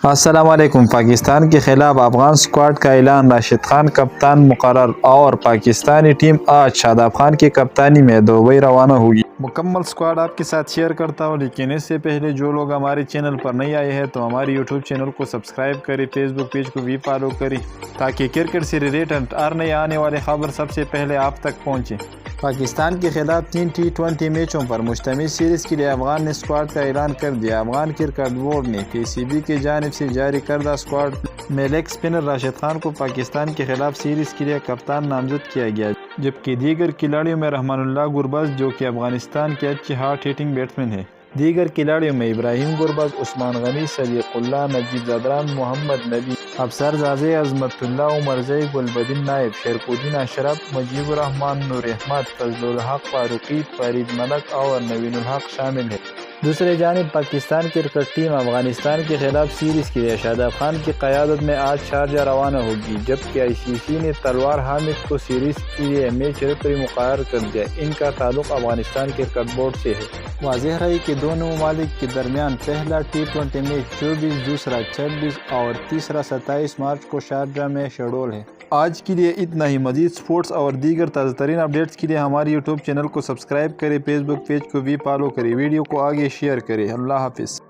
السلام علیکم۔ پاکستان کے خلاف افغان اسکواڈ کا اعلان، راشد خان کپتان مقرر اور پاکستانی ٹیم آج شاداب خان کی کپتانی میں دبئی روانہ ہوگی۔ مکمل اسکواڈ آپ کے ساتھ شیئر کرتا ہوں، لیکن اس سے پہلے جو لوگ ہمارے چینل پر نہیں آئے ہیں تو ہمارے یوٹیوب چینل کو سبسکرائب کریں، فیس بک پیج کو بھی فالو کریں تاکہ کرکٹ سے ریلیٹڈ ہر نئے آنے والے خبر سب سے پہلے آپ تک پہنچے۔ پاکستان کے خلاف 3 T20 میچوں پر مشتمل سیریز کے لیے افغان نے اسکواڈ کا اعلان کر دیا۔ افغان کرکٹ بورڈ نے PCB کی جانب سے جاری کردہ اسکواڈ میں لیگ اسپنر راشد خان کو پاکستان کے خلاف سیریز کے لیے کپتان نامزد کیا گیا، جبکہ دیگر کھلاڑیوں میں رحمان اللہ گربز جو کہ افغانستان کے اچھے ہارڈ ہٹنگ بیٹسمین ہیں۔ دیگر کھلاڑیوں میں ابراہیم گربز، عثمان غنی، صدیق اللہ، نجیب زادران، محمد نبی، افسر زازے، عظمت اللہ، عمر زئی، گلبدین نائب، شرف الدین اشرف، مجیب الرحمان، نور احمد، فضل الحق فاروقی، فرید ملک اور نوین الحق شامل ہیں۔ دوسری جانب پاکستان کرکٹ ٹیم افغانستان کے خلاف سیریز کے لیے شاداب خان کی قیادت میں آج شارجہ روانہ ہوگی، جبکہ ICC نے تلوار حامد کو سیریز کے لیے میچ ریفری مقرر کر دیا۔ ان کا تعلق افغانستان کرکٹ بورڈ سے ہے۔ واضح رہے کہ دونوں ممالک کے درمیان پہلا T20 میچ 24، دوسرا 26 اور تیسرا 27 مارچ کو شارجہ میں شیڈول ہے۔ آج کے لیے اتنا ہی۔ مزید سپورٹس اور دیگر تازہ ترین اپڈیٹس کے لیے ہمارے یوٹیوب چینل کو سبسکرائب کریں، فیس بک پیج کو بھی فالو کریں، ویڈیو کو آگے شیئر کریں۔ اللہ حافظ۔